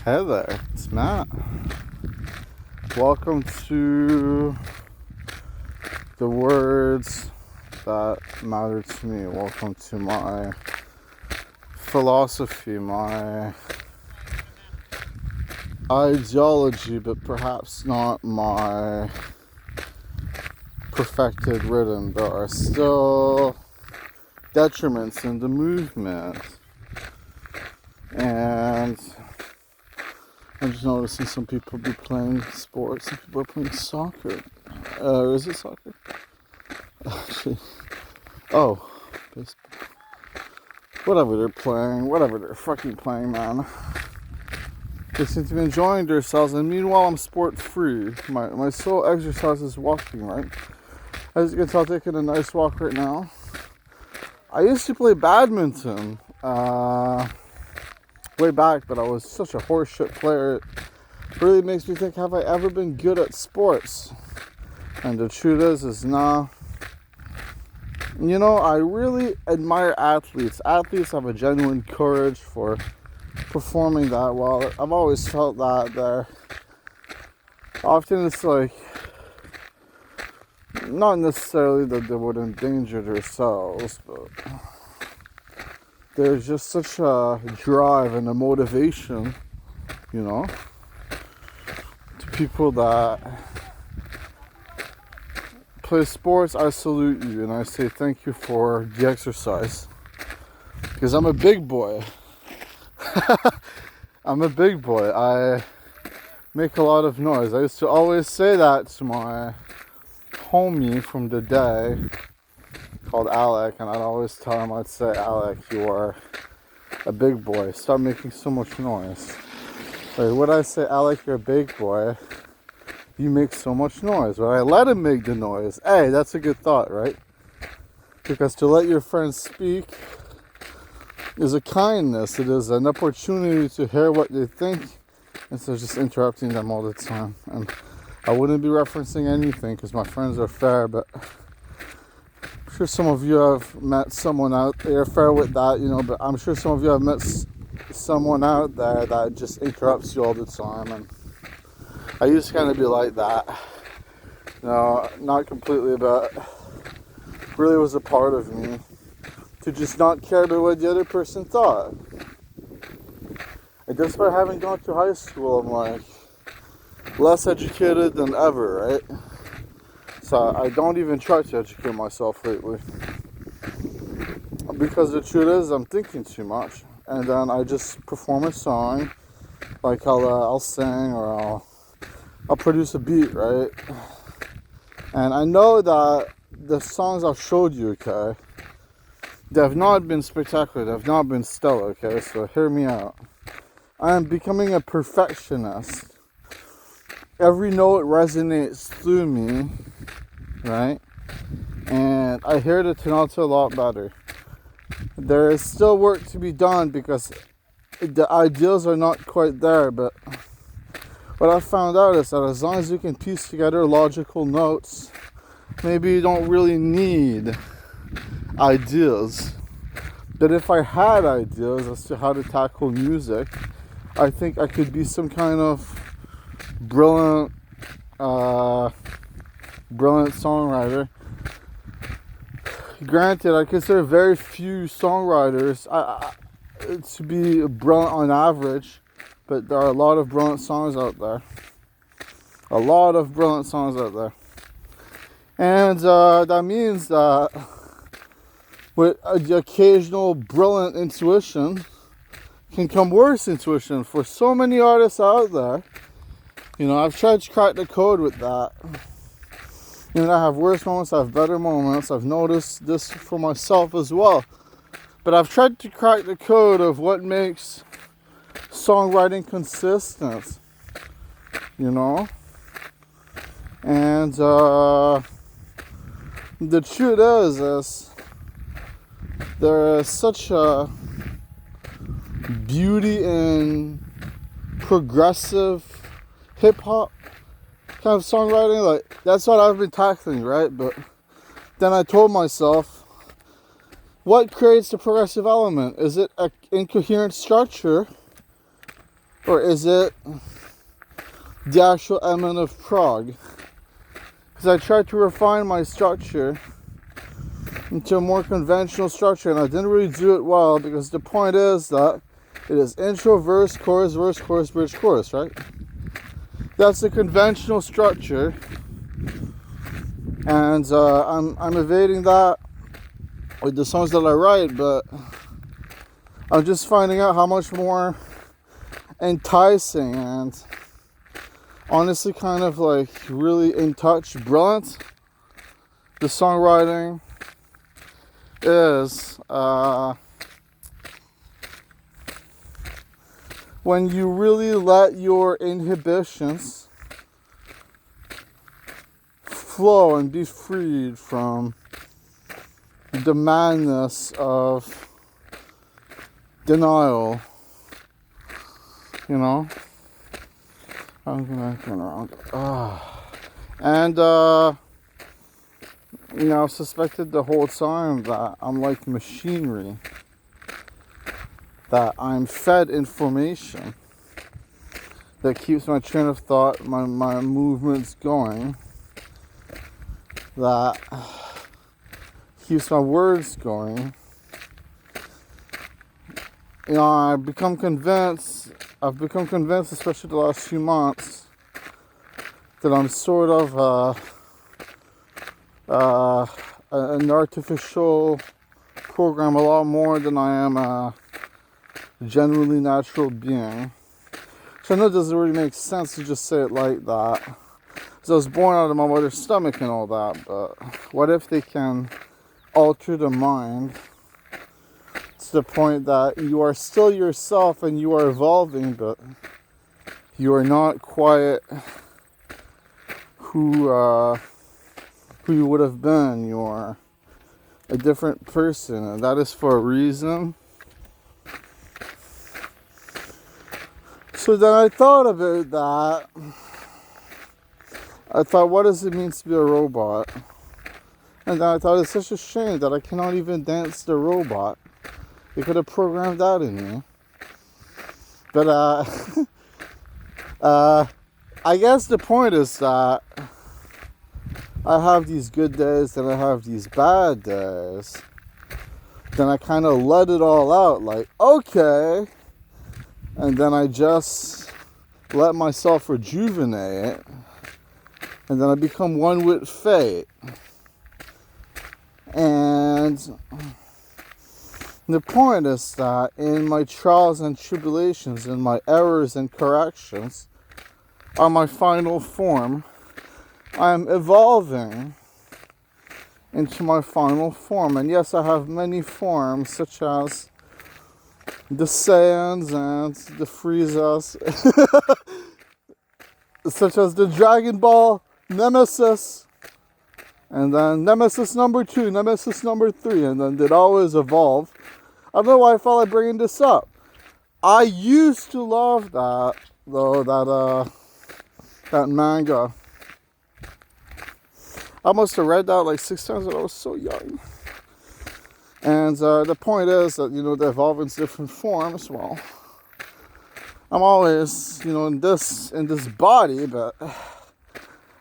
Hey there, it's Matt. Welcome to the words that matter to me. Welcome to my philosophy, my ideology, but perhaps not my perfected rhythm. There are still detriments in the movement. And I'm just noticing some people be playing sports. Some people are playing soccer. Is it soccer? Actually, oh, baseball. Whatever they're fucking playing, man. They seem to be enjoying themselves, and meanwhile I'm sport free. My sole exercise is walking, right? As you can tell, taking a nice walk right now. I used to play badminton way back, but I was such a horseshit player. It really makes me think, have I ever been good at sports? And the truth is nah. You know, I really admire athletes. Athletes have a genuine courage for performing that well. I've always felt that there. Often it's like, not necessarily that they would endanger themselves, but there's just such a drive and a motivation, you know, to people that play sports. I salute you and I say thank you for the exercise, because I'm a big boy. I'm a big boy. I make a lot of noise. I used to always say that to my homie from the day called Alec, and I'd always tell him, I'd say, Alec, you are a big boy. Stop making so much noise. Like, would I say, Alec, you're a big boy? You make so much noise. But I let him make the noise. Hey, that's a good thought, right? Because to let your friends speak is a kindness. It is an opportunity to hear what they think instead of just interrupting them all the time. And I wouldn't be referencing anything because my friends are fair, but I'm sure some of you have met someone out there fair with that, you know, but I'm sure some of you have met someone out there that just interrupts you all the time. And I used to kind of be like that. No, not completely, but really was a part of me to just not care about what the other person thought. And just by having gone to high school, I'm like less educated than ever, right? So I don't even try to educate myself lately, because the truth is I'm thinking too much, and then I just perform a song, like I'll sing or I'll produce a beat, right? And I know that the songs I've showed you, okay, they have not been spectacular, they have not been stellar, okay, so hear me out. I am becoming a perfectionist. Every note resonates through me, right? And I hear the tonality a lot better. There is still work to be done because the ideals are not quite there, but what I found out is that as long as you can piece together logical notes, maybe you don't really need ideas. But if I had ideas as to how to tackle music, I think I could be some kind of brilliant songwriter. Granted, I consider very few songwriters to be brilliant on average, but there are a lot of brilliant songs out there. And that means that with the occasional brilliant intuition can come worse intuition for so many artists out there. You know, I've tried to crack the code with that. You know, I have worse moments, I have better moments. I've noticed this for myself as well. But I've tried to crack the code of what makes songwriting consistent, you know? And the truth is there is such a beauty in progressive hip-hop kind of songwriting. Like, that's what I've been tackling, right? But then I told myself, what creates the progressive element? Is it an incoherent structure, Or is it the actual element of prog? Because I tried to refine my structure into a more conventional structure, and I didn't really do it well, because the point is that it is intro, verse, chorus, bridge, chorus, right? That's the conventional structure, and I'm evading that with the songs that I write, but I'm just finding out how much more enticing and honestly kind of like really in touch, brilliant the songwriting is when you really let your inhibitions flow and be freed from the madness of denial, you know. I'm gonna turn around. And you know, I've suspected the whole time that I'm like machinery, that I'm fed information that keeps my train of thought, my movements going, that keeps my words going. You know, I've become convinced, especially the last few months, that I'm sort of an artificial program, a lot more than I am a genuinely natural being. So I know it doesn't really make sense to just say it like that, because I was born out of my mother's stomach and all that, but what if they can alter the mind to the point that you are still yourself and you are evolving, but you are not quite who you would have been. You are a different person, and that is for a reason. So then I thought about that. I thought, what does it mean to be a robot? And then I thought, it's such a shame that I cannot even dance the robot. They could have programmed that in me. But I guess the point is that I have these good days, then I have these bad days. Then I kind of let it all out, like, okay. And then I just let myself rejuvenate. And then I become one with fate. And the point is that in my trials and tribulations, in my errors and corrections, on my final form, I am evolving into my final form. And yes, I have many forms, such as the Saiyans and the Friezas, such as the Dragon Ball Nemesis, and then Nemesis number 2, Nemesis number 3, and then they'd always evolve. I don't know why I felt like bringing this up. I used to love that, though, that manga. I must have read that like 6 times when I was so young. And the point is that, you know, they evolve in different forms. Well, I'm always, you know, in this body, but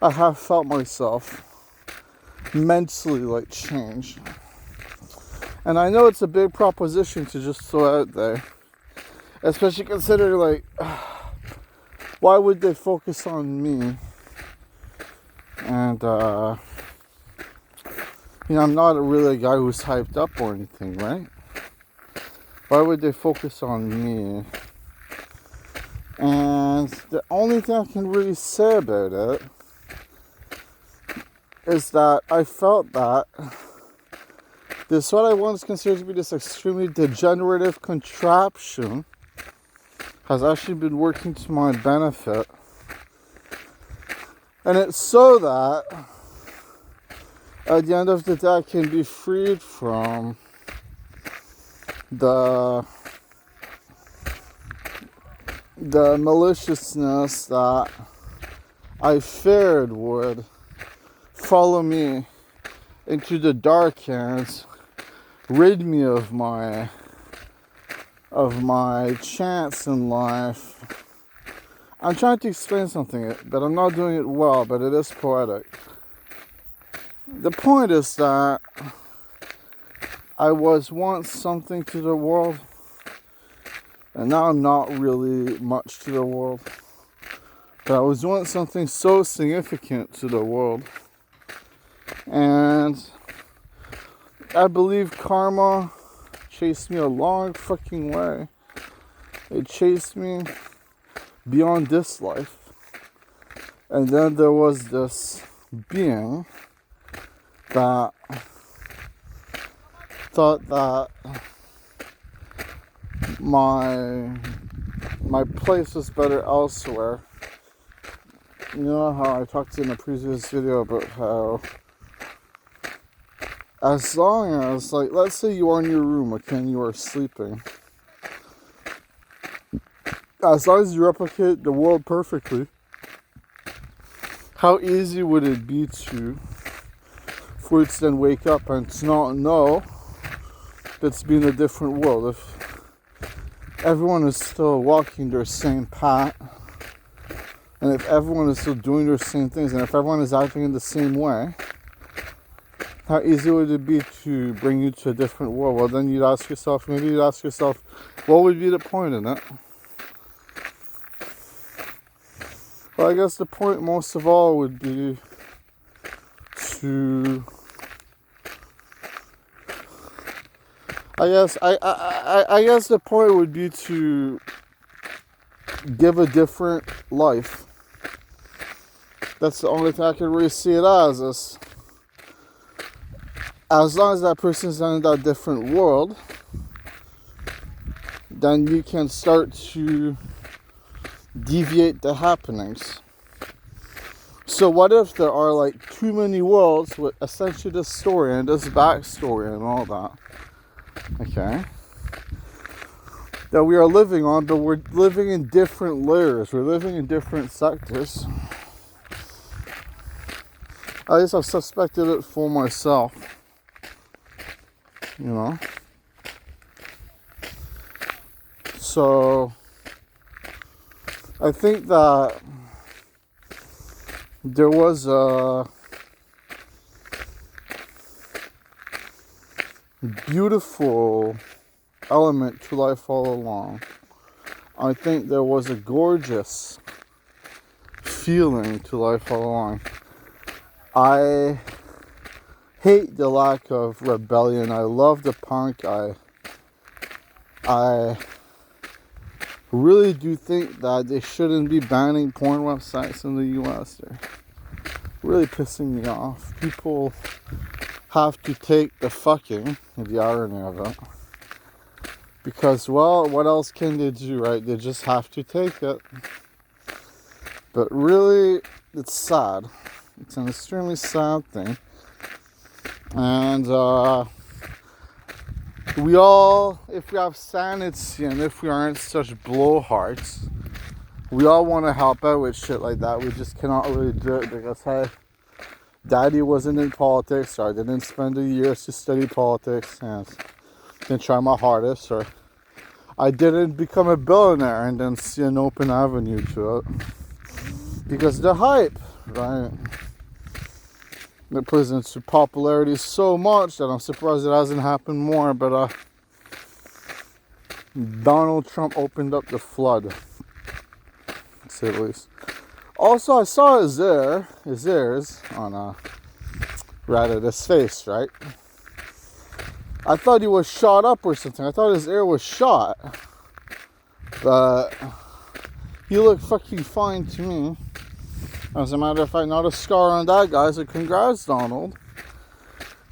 I have felt myself mentally like change. And I know it's a big proposition to just throw out there, especially considering, like, why would they focus on me? And you know, I'm not really a guy who's hyped up or anything, right? Why would they focus on me? And the only thing I can really say about it is that I felt that this, what I once considered to be this extremely degenerative contraption, has actually been working to my benefit. And it's so that at the end of the day I can be freed from the maliciousness that I feared would follow me into the dark and rid me of my chance in life I'm trying to explain something, but I'm not doing it well, but it is poetic. The point is that I was once something to the world, and now I'm not really much to the world. But I was once something so significant to the world. And I believe karma chased me a long fucking way. It chased me beyond this life. And then there was this being that thought that my place was better elsewhere. You know how I talked in a previous video about how as long as, like, let's say you are in your room, okay, and you are sleeping. As long as you replicate the world perfectly, how easy would it be for it to then wake up and to not know that's been a different world? If everyone is still walking their same path, and if everyone is still doing their same things, and if everyone is acting in the same way, how easy would it be to bring you to a different world? Well, then you'd ask yourself, what would be the point in it? Well, I guess the point most of all would be to, I guess the point would be to give a different life. That's the only thing I can really see it as long as that person's in that different world, then you can start to deviate the happenings. So what if there are like too many worlds with essentially this story and this backstory and all that, okay, that we are living on, but we're living in different layers, we're living in different sectors. At least I've suspected it for myself, you know. So I think that there was a beautiful element to life all along. I think there was a gorgeous feeling to life all along. I hate the lack of rebellion. I love the punk. I really do think that they shouldn't be banning porn websites in the US. They're really pissing me off. People have to take the fucking, the irony of it, because, well, what else can they do, right? They just have to take it. But really, it's sad. It's an extremely sad thing. And we all, if we have sanity and if we aren't such blowhards, we all want to help out with shit like that. We just cannot really do it because, hey, daddy wasn't in politics, or I didn't spend the years to study politics and didn't try my hardest, or I didn't become a billionaire and then see an open avenue to it. Because the hype, right? It plays into popularity so much that I'm surprised it hasn't happened more. But Donald Trump opened up the flood, to say the least. Also, I saw his ears on his face, right? I thought he was shot up or something. I thought his ear was shot, but he looked fucking fine to me. As a matter of fact, not a scar on that guy, so congrats, Donald.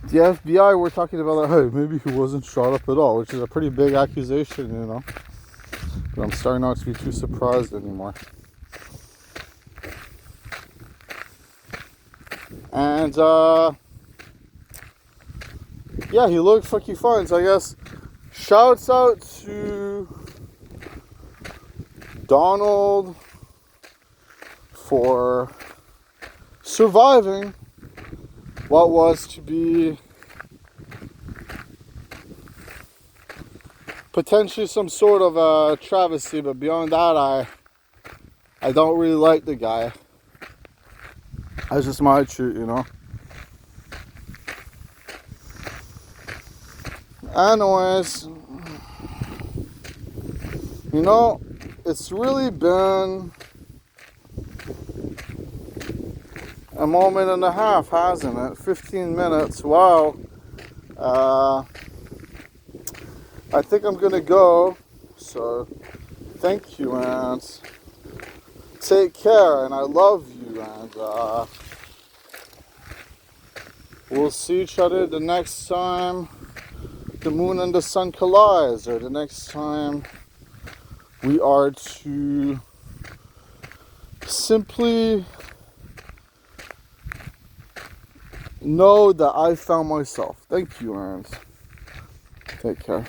The FBI were talking about, hey, maybe he wasn't shot up at all, which is a pretty big accusation, you know. But I'm starting not to be too surprised anymore. And, yeah, he looked fucking fine, so I guess shouts out to Donald for surviving what was to be potentially some sort of a travesty, but beyond that, I I don't really like the guy. That's just my truth, you know. Anyways, you know, it's really been a moment and a half, hasn't it? 15 minutes. Wow. I think I'm gonna go. So, thank you and take care. And I love you. And we'll see each other the next time the moon and the sun collides, or the next time we are to simply know that I found myself. Thank you, and take care.